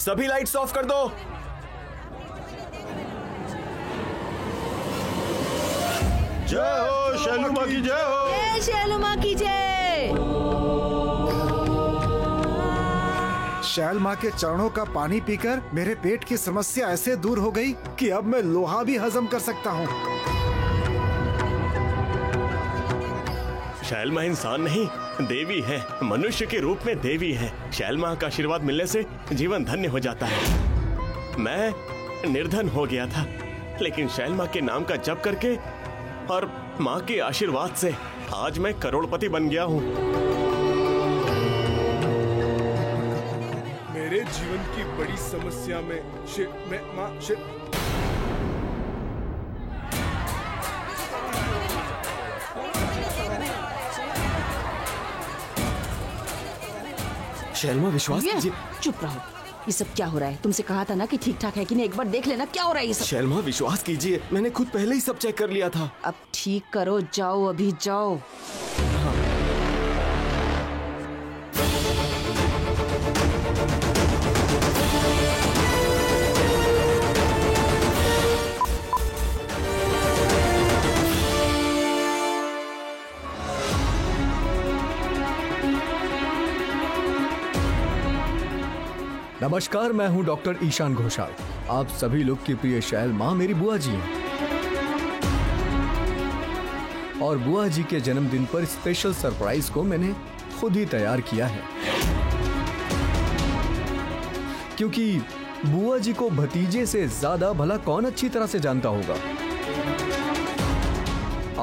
सभी lights off कर दो। जय हो शैलू माँ की जय हो। जय शैलू माँ की जय। शैल माँ के चरणों का पानी पीकर मेरे पेट की समस्या ऐसे दूर हो गई कि अब मैं लोहा भी हजम कर सकता हूँ। शैल माँ इंसान नहीं, देवी है, मनुष्य के रूप में देवी है। शैल माँ का आशीर्वाद मिलने से जीवन धन्य हो जाता है। मैं निर्धन हो गया था, लेकिन शैल माँ के नाम का जप करके और माँ के आशीर्वाद से आज मैं करोड़पति बन गया हूँ। मेरे जीवन की बड़ी समस्या में शैलमा विश्वास कीजिए। चुप रहो। ये सब क्या हो रहा है? तुमसे कहा था ना कि ठीक ठाक है कि नहीं, एक बार देख लेना क्या हो रहा है ये सब। शैलमा विश्वास कीजिए, मैंने खुद पहले ही सब चेक कर लिया था। अब ठीक करो, जाओ अभी जाओ। नमस्कार, मैं हूं डॉक्टर ईशान घोषाल। आप सभी लोग की प्रिय शैल माँ मेरी बुआ जी हैं और बुआ जी के जन्मदिन पर स्पेशल सरप्राइज को मैंने खुद ही तैयार किया है, क्योंकि बुआ जी को भतीजे से ज्यादा भला कौन अच्छी तरह से जानता होगा।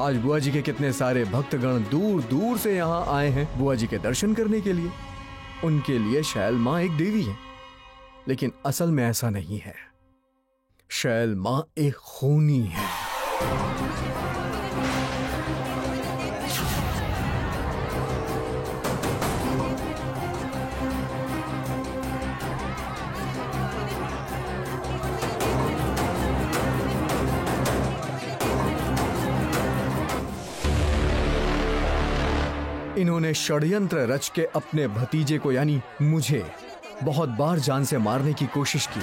आज बुआ जी के कितने सारे भक्तगण दूर दूर से यहाँ आए हैं बुआ जी के दर्शन करने के लिए। उनके लिए शैल माँ एक देवी है, लेकिन असल में ऐसा नहीं है। शैल माँ एक खूनी है। इन्होंने षड्यंत्र रच के अपने भतीजे को यानी मुझे बहुत बार जान से मारने की कोशिश की।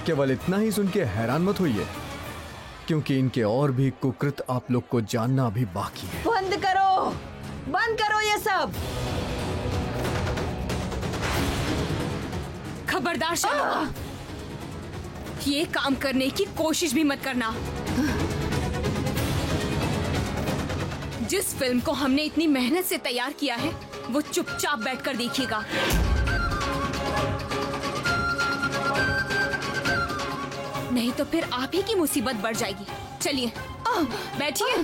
केवल इतना ही सुन के हैरान मत होइए, क्योंकि इनके और भी कुकृत आप लोग को जानना अभी बाकी है। बंद करो ये सब। खबरदार शैलमा, ये काम करने की कोशिश भी मत करना। जिस फिल्म को हमने इतनी मेहनत से तैयार किया है, वो चुपचाप बैठकर देखिएगा। नहीं तो फिर आप ही की मुसीबत बढ़ जाएगी। चलिए बैठिए।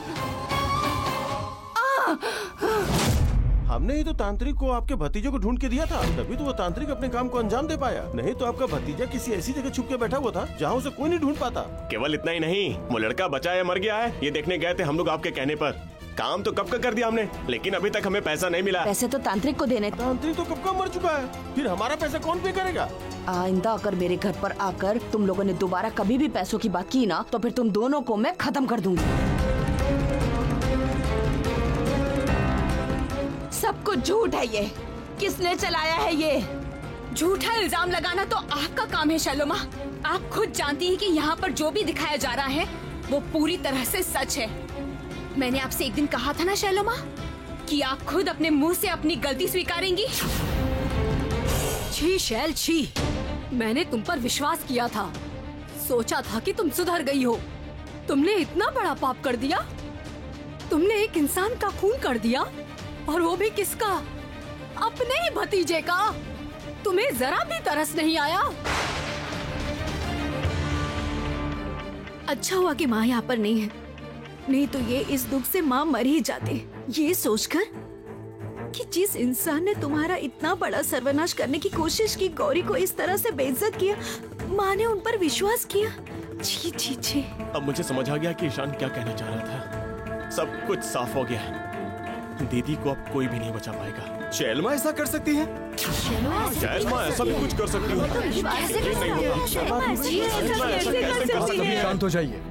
हमने ही तो तांत्रिक को आपके भतीजे को ढूंढ के दिया था, तभी तो वो तांत्रिक अपने काम को अंजाम दे पाया। नहीं तो आपका भतीजा किसी ऐसी जगह छुप के बैठा हुआ था जहाँ उसे कोई नहीं ढूंढ पाता। केवल इतना ही नहीं, वो लड़का बचा है मर गया है ये देखने गए थे हम लोग आपके कहने पर। काम तो कब का कर दिया हमने, लेकिन अभी तक हमें पैसा नहीं मिला। पैसे तो तांत्रिक को देने। तांत्रिक तो कब का मर चुका है, फिर हमारा पैसा कौन पे करेगा? आइंदा अगर मेरे घर पर आकर तुम लोगों ने दोबारा कभी भी पैसों की बात की ना, तो फिर तुम दोनों को मैं खत्म कर दूंगी। सब कुछ झूठ है ये। किसने चलाया है ये? झूठा इल्जाम लगाना तो आपका काम है शैलोमा। आप खुद जानती हैं कि यहाँ पर जो भी दिखाया जा रहा है वो पूरी तरह से सच है। मैंने आपसे एक दिन कहा था ना शैलोमा कि आप खुद अपने मुंह से अपनी गलती स्वीकारेंगी। छी शैल छी, मैंने तुम पर विश्वास किया था, सोचा था कि तुम सुधर गई हो। तुमने इतना बड़ा पाप कर दिया। तुमने एक इंसान का खून कर दिया, और वो भी किसका? अपने ही भतीजे का। तुम्हें जरा भी तरस नहीं आया? अच्छा हुआ कि माँ यहाँ पर नहीं है, नहीं तो ये इस दुख से माँ मर ही जाती। ये सोचकर कि जिस इंसान ने तुम्हारा इतना बड़ा सर्वनाश करने की कोशिश की, गौरी को इस तरह से बेइज्जत किया, माँ ने उन पर विश्वास किया। छी छी छी। अब मुझे समझ आ गया कि ईशान क्या कहना चाह रहा था। सब कुछ साफ हो गया। दीदी को अब कोई भी नहीं बचा पाएगा। शैलमा ऐसा कर सकती है? शैलमा ऐसा भी कुछ कर सकती है? शांत हो जाइए।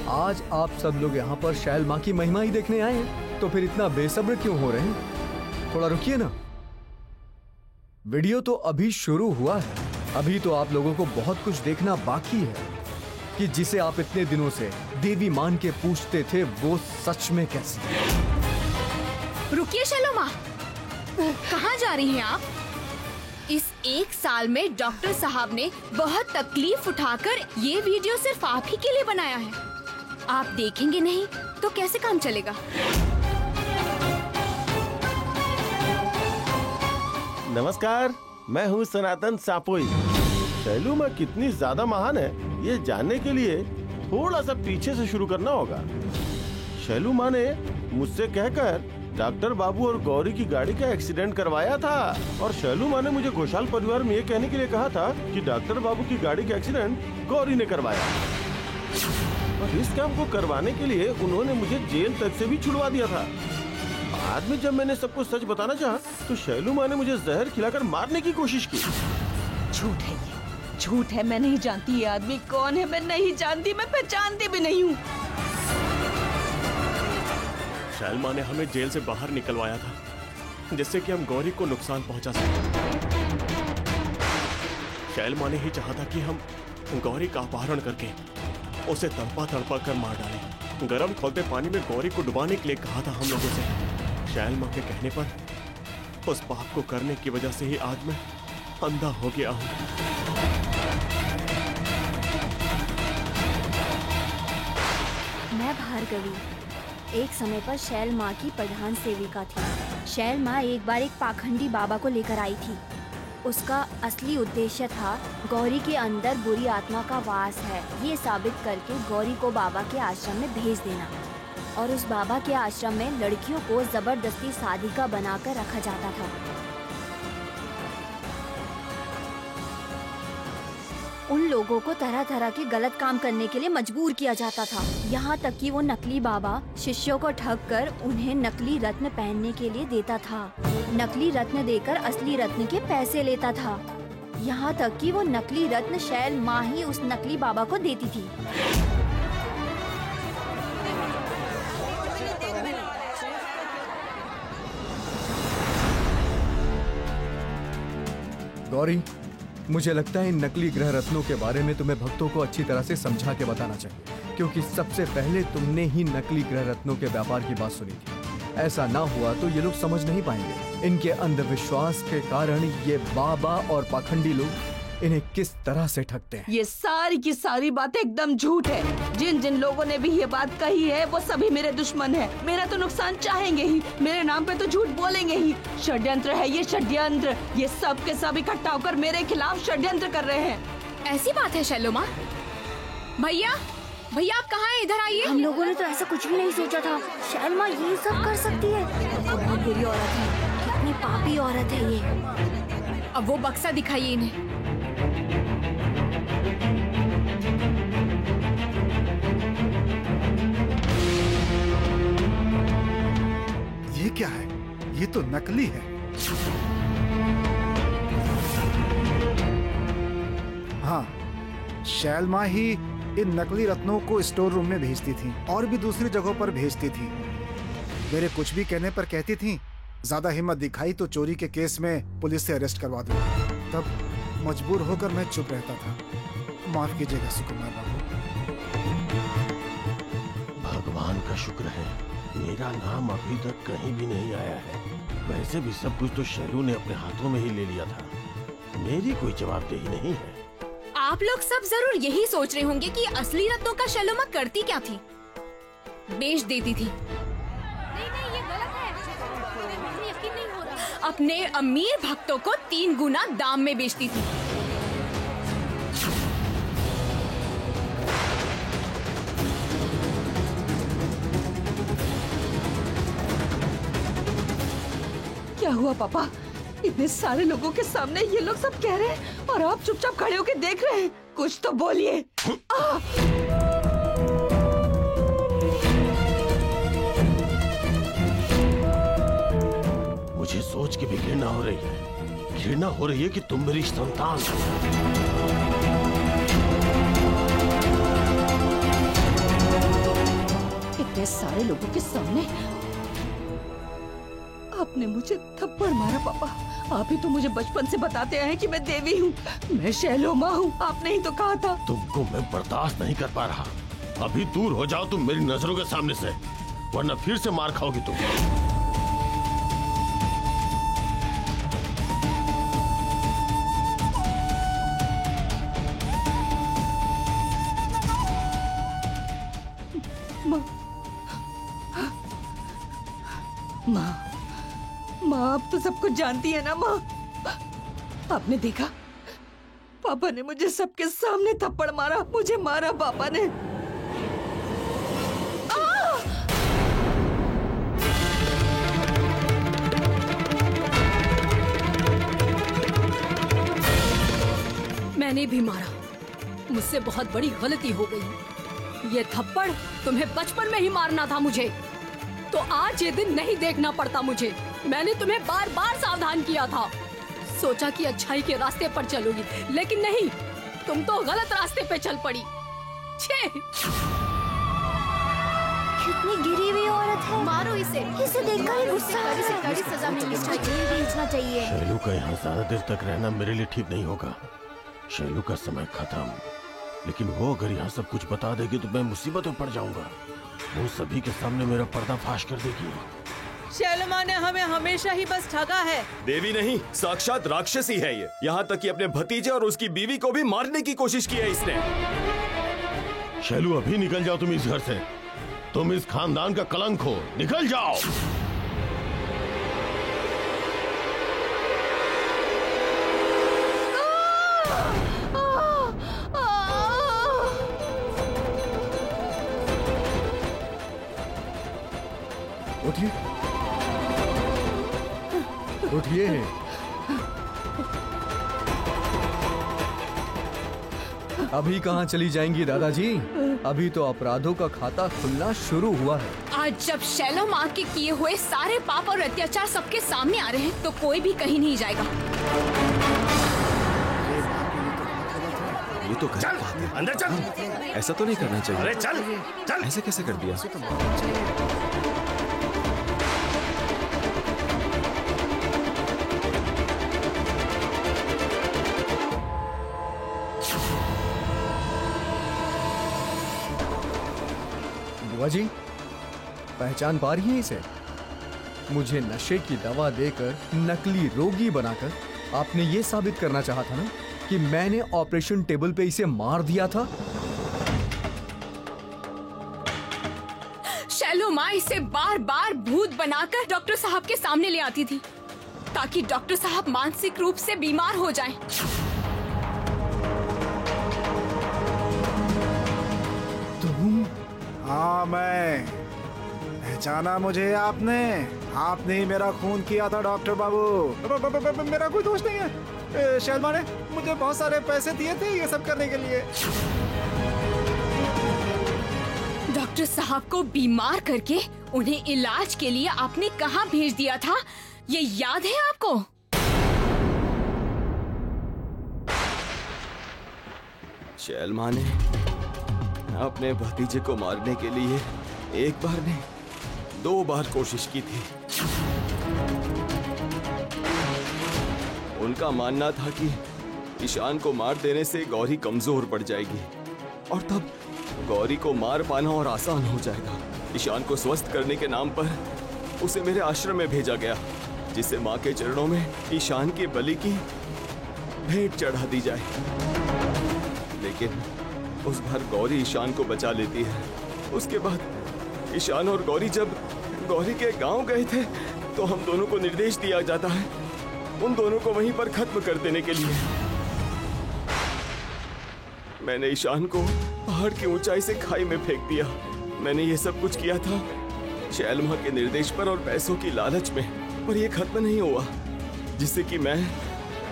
आज आप सब लोग यहाँ पर शैल माँ की महिमा ही देखने आए हैं, तो फिर इतना बेसब्र क्यों हो रहे हैं? थोड़ा रुकिए ना। वीडियो तो अभी शुरू हुआ है। अभी तो आप लोगों को बहुत कुछ देखना बाकी है कि जिसे आप इतने दिनों से देवी मान के पूछते थे वो सच में कैसी है। रुकिए शैलोमा, कहाँ जा रही हैं आप? इस 1 साल में डॉक्टर साहब ने बहुत तकलीफ उठाकर ये वीडियो सिर्फ आप ही के लिए बनाया है। आप देखेंगे नहीं तो कैसे काम चलेगा? नमस्कार, मैं हूँ सनातन सापोई। शैलू माँ कितनी ज्यादा महान है ये जानने के लिए थोड़ा सा पीछे से शुरू करना होगा। शैलू माँ ने मुझसे कहकर डॉक्टर बाबू और गौरी की गाड़ी का एक्सीडेंट करवाया था, और शैलू माँ ने मुझे घोषाल परिवार में ये कहने के लिए कहा था कि डॉक्टर बाबू की गाड़ी का एक्सीडेंट गौरी ने करवाया। और इस काम को करवाने के लिए उन्होंने मुझे जेल तक से भी छुड़वा दिया था। बाद में जब मैंने सबको सच बताना चाहा तो शैलू माँ ने मुझे जहर खिलाकर मारने की कोशिश की। झूठ है ये, झूठ है। मैं नहीं जानती ये आदमी कौन है, मैं नहीं जानती, मैं पहचानती भी नहीं हूँ। शैल माँ ने हमें जेल से बाहर निकलवाया था जिससे कि हम गौरी को नुकसान पहुंचा सकें। शैल माँ ने ही चाहा था कि हम गौरी का अपहरण करके उसे तड़पा तड़पा कर मार डालें। गरम खौलते पानी में गौरी को डुबाने के लिए कहा था हम लोगों से। शैल माँ के कहने पर उस पाप को करने की वजह से ही आज मैं अंधा हो गया हूँ। मैं भार्गवी एक समय पर शैल माँ की प्रधान सेविका थी। शैल माँ एक बार एक पाखंडी बाबा को लेकर आई थी। उसका असली उद्देश्य था गौरी के अंदर बुरी आत्मा का वास है ये साबित करके गौरी को बाबा के आश्रम में भेज देना, और उस बाबा के आश्रम में लड़कियों को जबरदस्ती साधिका बनाकर रखा जाता था। उन लोगों को तरह तरह के गलत काम करने के लिए मजबूर किया जाता था, यहाँ तक कि वो नकली बाबा शिष्यों को ठग कर उन्हें नकली रत्न पहनने के लिए देता था। नकली रत्न देकर असली रत्न के पैसे लेता था। यहाँ तक कि वो नकली रत्न शैल माँ ही उस नकली बाबा को देती थी। गौरी, मुझे लगता है इन नकली ग्रह रत्नों के बारे में तुम्हें भक्तों को अच्छी तरह से समझा के बताना चाहिए, क्योंकि सबसे पहले तुमने ही नकली ग्रह रत्नों के व्यापार की बात सुनी थी। ऐसा ना हुआ तो ये लोग समझ नहीं पाएंगे इनके अंधविश्वास के कारण ये बाबा और पाखंडी लोग इन्हें किस तरह से ठगते हैं। ये सारी की सारी बातें एकदम झूठ है। जिन जिन लोगों ने भी ये बात कही है वो सभी मेरे दुश्मन है। मेरा तो नुकसान चाहेंगे ही, मेरे नाम पे तो झूठ बोलेंगे ही। षड्यंत्र है ये, षड्यंत्र। ये सब के सब इकट्ठा होकर मेरे खिलाफ षड्यंत्र कर रहे हैं। ऐसी बात है शैलोमा? भैया भैया आप कहाँ हैं? इधर आइए। हम लोगों ने तो ऐसा कुछ भी नहीं सोचा था। शैल माँ ये सब कर सकती है? बहुत बुरी औरत है, कितनी पापी औरत है ये। अब वो बक्सा दिखाइए इन्हें। ये क्या है? ये तो नकली है। हाँ, शैल माँ ही इन नकली रत्नों को स्टोर रूम में भेजती थी और भी दूसरी जगहों पर भेजती थी। मेरे कुछ भी कहने पर कहती थी ज्यादा हिम्मत दिखाई तो चोरी के केस में पुलिस से अरेस्ट करवा दूं। तब मजबूर होकर मैं चुप रहता था। माफ कीजिएगा सुकुमार बाबू। भगवान का शुक्र है मेरा नाम अभी तक कहीं भी नहीं आया है। वैसे भी सब कुछ तो शैलू ने अपने हाथों में ही ले लिया था। मेरी कोई जवाबदेही नहीं है। आप लोग सब जरूर यही सोच रहे होंगे कि असली रत्नों का शैलोमा करती क्या थी? बेच देती थी। नहीं नहीं ये गलत है, मुझे यकीन नहीं हो रहा। अपने अमीर भक्तों को 3 गुना दाम में बेचती थी। क्या हुआ पापा? इतने सारे लोगों के सामने ये लोग सब कह रहे हैं और आप चुपचाप खड़े होकर देख रहे हैं। कुछ तो बोलिए। मुझे सोच के भी घृणा हो रही है। घृणा हो रही है कि तुम मेरी संतान हो। सारे लोगों के सामने आपने मुझे थप्पड़ मारा। पापा, आप ही तो मुझे बचपन से बताते आए हैं कि मैं देवी हूँ, मैं शैलोमा हूँ। आपने ही तो कहा था। तुमको मैं बर्दाश्त नहीं कर पा रहा। अभी दूर हो जाओ तुम मेरी नजरों के सामने से, वरना फिर से मार खाओगी तुम। माँ आप तो सब कुछ जानती है ना माँ। आपने देखा पापा ने मुझे सबके सामने थप्पड़ मारा, मुझे मारा पापा ने। मैंने भी मारा, मुझसे बहुत बड़ी गलती हो गई। ये थप्पड़ तुम्हें बचपन में ही मारना था मुझे, तो आज ये दिन नहीं देखना पड़ता मुझे। मैंने तुम्हें बार बार सावधान किया था, सोचा कि अच्छाई के रास्ते पर चलोगी, लेकिन नहीं, तुम तो गलत रास्ते पे चल पड़ी। छे! कितनी गिरी हुई औरत है, मारो इसे देखकर ही गुस्सा आ रहा है। कड़ी सजा मिलनी इसको जेल भेजना चाहिए। शैलू का यहाँ ज्यादा देर तक रहना मेरे लिए ठीक नहीं होगा। शैलू का समय खत्म, लेकिन वो अगर यहाँ सब कुछ बता देगी तो मैं मुसीबत में पड़ जाऊंगा। वो सभी के सामने मेरा पर्दाफाश कर देगी। शैलोमा ने हमें हमेशा ही बस ठगा है। देवी नहीं, साक्षात राक्षसी है ये। यहाँ तक कि अपने भतीजे और उसकी बीवी को भी मारने की कोशिश की है इसने। शैलू अभी निकल जाओ तुम इस घर से, तुम इस खानदान का कलंक हो, निकल जाओ। उठिए, उठिए। अभी कहाँ चली जाएंगी दादाजी? अभी तो अपराधों का खाता खुलना शुरू हुआ है। आज जब शैलोमा के किए हुए सारे पाप और अत्याचार सबके सामने आ रहे हैं, तो कोई भी कहीं नहीं जाएगा। ये तो चल, अंदर चल। ऐसा तो नहीं करना चाहिए। अरे चल चल। ऐसे कैसे कर दिया? बुआ जी, पहचान पा रही हैं इसे? मुझे नशे की दवा देकर नकली रोगी बनाकर आपने ये साबित करना चाहा था ना कि मैंने ऑपरेशन टेबल पे इसे मार दिया था। शैलोमा इसे बार बार भूत बनाकर डॉक्टर साहब के सामने ले आती थी, ताकि डॉक्टर साहब मानसिक रूप से बीमार हो जाएं। हाँ, मैं पहचाना मुझे आपने ही मेरा खून किया था डॉक्टर बाबू। मेरा कोई दोष नहीं है। शैलमा ने मुझे बहुत सारे पैसे दिए थे ये सब करने के लिए। डॉक्टर साहब को बीमार करके उन्हें इलाज के लिए आपने कहाँ भेज दिया था, ये याद है आपको? शैलमा ने अपने भतीजे को मारने के लिए एक बार नहीं 2 बार कोशिश की थी। उनका मानना था कि ईशान को मार देने से गौरी कमजोर पड़ जाएगी और तब गौरी को मार पाना और आसान हो जाएगा। ईशान को स्वस्थ करने के नाम पर उसे मेरे आश्रम में भेजा गया, जिससे माँ के चरणों में ईशान की बलि की भेंट चढ़ा दी जाए। लेकिन उस बार गौरी ईशान को बचा लेती है। उसके बाद ईशान और गौरी जब गौरी के गांव गए थे, तो हम दोनों को निर्देश दिया जाता है उन दोनों को वहीं पर खत्म कर देने के लिए। मैंने ईशान को पहाड़ की ऊंचाई से खाई में फेंक दिया। मैंने ये सब कुछ किया था शैलमा के निर्देश पर और पैसों की लालच में, पर यह खत्म नहीं हुआ। जिससे कि मैं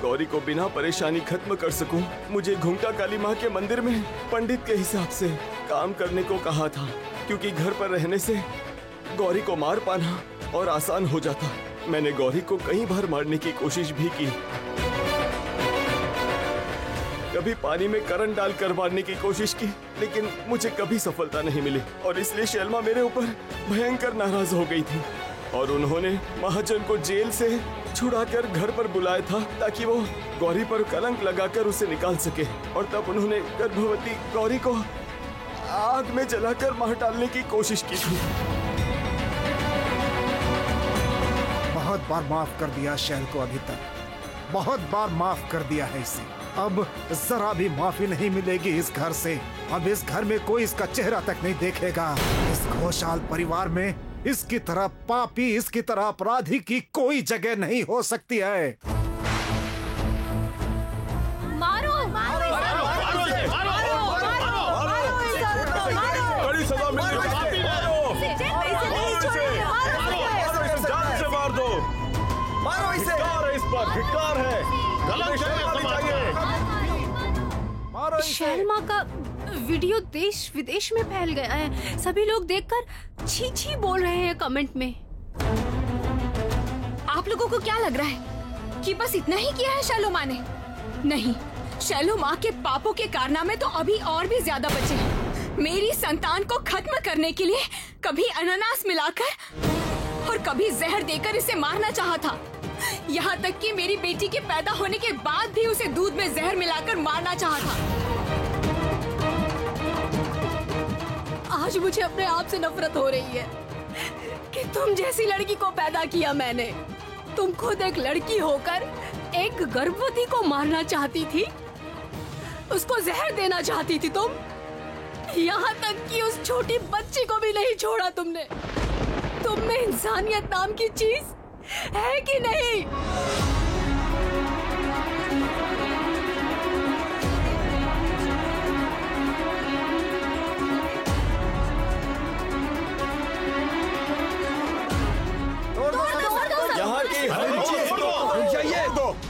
गौरी को बिना परेशानी खत्म कर सकूं, मुझे घुंघटा काली माँ के मंदिर में पंडित के हिसाब से काम करने को कहा था, क्योंकि घर पर रहने से गौरी को मार पाना और आसान हो जाता। मैंने गौरी को कई बार मारने की कोशिश भी की, कभी पानी में करंट डालकर मारने की कोशिश की, लेकिन मुझे कभी सफलता नहीं मिली और इसलिए शैलमा मेरे ऊपर भयंकर नाराज हो गई थी और उन्होंने महाजन को जेल से छुड़ाकर घर पर बुलाया था ताकि वो गौरी पर कलंक लगाकर उसे निकाल सके। और तब उन्होंने गर्भवती गौरी को आग में जलाकर मार डालने की कोशिश की थी। बहुत बार माफ कर दिया शैल को, अभी तक बहुत बार माफ कर दिया है इसे। अब जरा भी माफी नहीं मिलेगी इस घर से। अब इस घर में कोई इसका चेहरा तक नहीं देखेगा। इस घोषाल परिवार में इसकी तरह पापी, इसकी तरह अपराधी की कोई जगह नहीं हो सकती है। मारो मारो बड़ी सजा मिलेगी। जान से मार दो। मारो इसे। इस पर धिक्कार है। शैलमा का वीडियो देश विदेश में फैल गया है। सभी लोग देखकर छी छी बोल रहे हैं कमेंट में। आप लोगों को क्या लग रहा है कि बस इतना ही किया है शैलोमा ने? नहीं, शैलोमा के पापों के कारनामे तो अभी और भी ज्यादा बचे हैं। मेरी संतान को खत्म करने के लिए कभी अनानास मिलाकर और कभी जहर देकर इसे मारना चाहा था। यहाँ तक कि मेरी बेटी के पैदा होने के बाद भी उसे दूध में जहर मिलाकर मारना चाहा था। आज मुझे अपने आप से नफरत हो रही है कि तुम जैसी लड़की को पैदा किया मैंने। तुम खुद एक लड़की होकर एक गर्भवती को मारना चाहती थी, उसको जहर देना चाहती थी तुम। यहाँ तक कि उस छोटी बच्ची को भी नहीं छोड़ा तुमने। तुम में इंसानियत नाम की चीज है कि नहीं?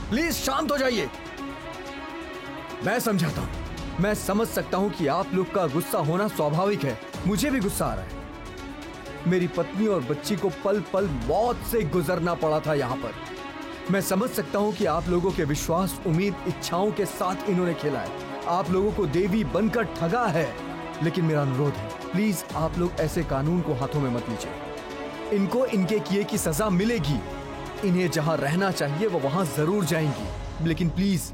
प्लीज शांत हो जाइए। मैं समझाता हूँ। मैं समझ सकता हूँ कि आप लोग का गुस्सा होना स्वाभाविक है। मुझे भी गुस्सा आ रहा है। मेरी पत्नी और बच्ची को पल पल मौत से गुजरना पड़ा था यहाँ पर। मैं समझ सकता हूँ कि आप लोगों के विश्वास, उम्मीद, इच्छाओं के साथ इन्होंने खेला है। आप लोगों को देवी बनकर ठगा है। लेकिन मेरा अनुरोध है, प्लीज आप लोग ऐसे कानून को हाथों में मत लीजिए। इनको इनके किए की सजा मिलेगी। इन्हें जहां रहना चाहिए वो वहां जरूर जाएंगी। लेकिन प्लीज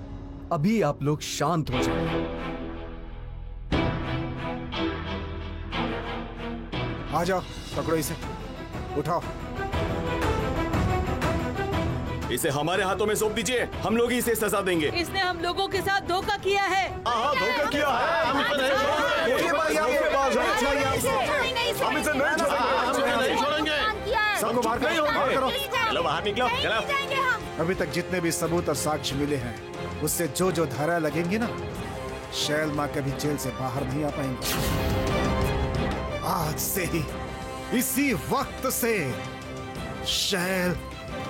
अभी आप लोग शांत हो जाएं। आ जाओ, पकड़ो इसे, उठाओ। इसे हमारे हाथों में सौंप दीजिए। हम लोग ही इसे सजा देंगे। इसने हम लोगों के साथ धोखा किया है। धोखा किया है। हम इसे नहीं छोड़ेंगे। सबको बाहर करो। चलो बाहर निकलो। चलो। अभी तक जितने भी सबूत और साक्ष्य मिले हैं, उससे जो जो धारा लगेंगी ना, शैलमा कभी जेल से बाहर नहीं आ पाएंगे। आज से ही, इसी वक्त से शैल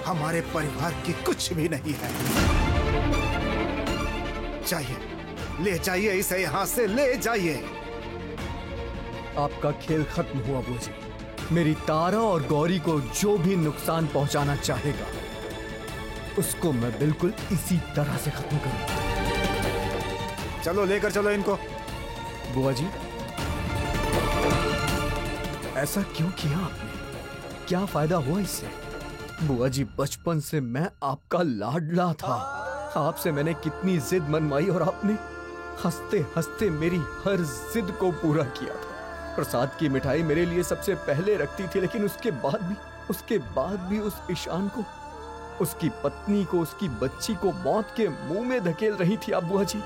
हमारे परिवार की कुछ भी नहीं है। जाइए, ले जाइए इसे, यहाँ से ले जाइए। आपका खेल खत्म हुआ बूजी। मेरी तारा और गौरी को जो भी नुकसान पहुंचाना चाहेगा, उसको मैं बिल्कुल इसी तरह से खत्म करूंगा। चलो, लेकर चलो इनको। बुआ जी, ऐसा क्यों किया आपने? क्या फायदा हुआ इससे? बुआ जी, बचपन से मैं आपका लाडला था। आपसे मैंने कितनी जिद मनवाई और आपने हंसते हंसते मेरी हर जिद को पूरा किया था। प्रसाद की मिठाई मेरे लिए सबसे पहले रखती थी, लेकिन उसके बाद भी उस ईशान को, उसकी पत्नी को, उसकी बच्ची को मौत के मुंह में धकेल रही थी आप बुआ जी।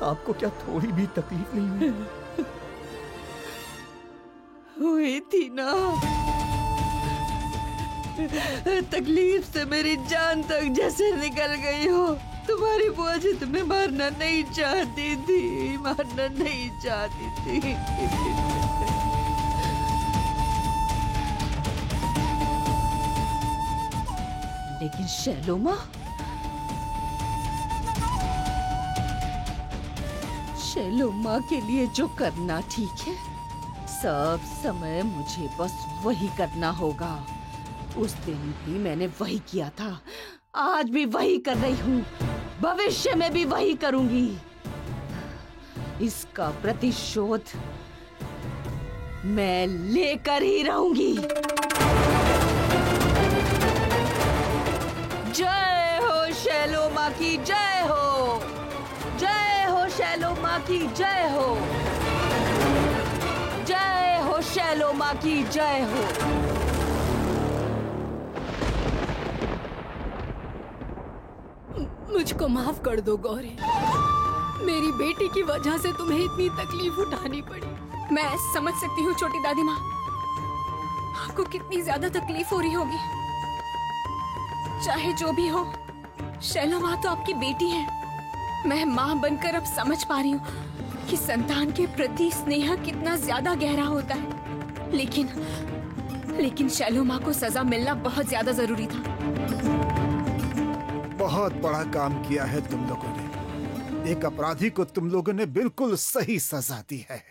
आपको क्या थोड़ी भी तकलीफ नहीं हुई? हुई थी ना। तकलीफ से मेरी जान तक जैसे निकल गई हो। तुम्हारी बुआ जी तुम्हें मारना नहीं चाहती थी, मारना नहीं चाहती थी। लेकिन शैलोमा, शैलोमा के लिए जो करना ठीक है, सब समय मुझे बस वही करना होगा। उस दिन भी मैंने वही किया था, आज भी वही कर रही हूँ। भविष्य में भी वही करूंगी। इसका प्रतिशोध मैं लेकर ही रहूंगी। जय हो शैलो माँ की जय हो, जय हो शैलो माँ की जय हो, जय हो शैलो माँ की जय हो। मुझको माफ कर दो गौरी, मेरी बेटी की वजह से तुम्हें इतनी तकलीफ उठानी पड़ी। मैं समझ सकती हूँ छोटी दादी माँ, आपको कितनी ज्यादा तकलीफ हो रही होगी। चाहे जो भी हो, शैलो माँ तो आपकी बेटी है। मैं माँ बनकर अब समझ पा रही हूँ कि संतान के प्रति स्नेह कितना ज्यादा गहरा होता है। लेकिन शैलो माँ को सजा मिलना बहुत ज्यादा जरूरी था। बहुत बड़ा काम किया है तुम लोगों ने। एक अपराधी को तुम लोगों ने बिल्कुल सही सजा दी है।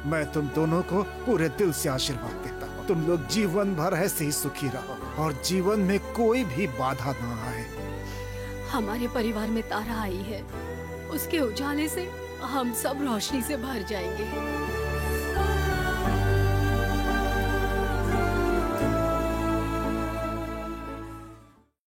मैं तुम दोनों को पूरे दिल से आशीर्वाद देता हूँ। तुम लोग जीवन भर ऐसे ही सुखी रहो और जीवन में कोई भी बाधा ना आए। हमारे परिवार में तारा आई है, उसके उजाले से हम सब रोशनी से भर जाएंगे।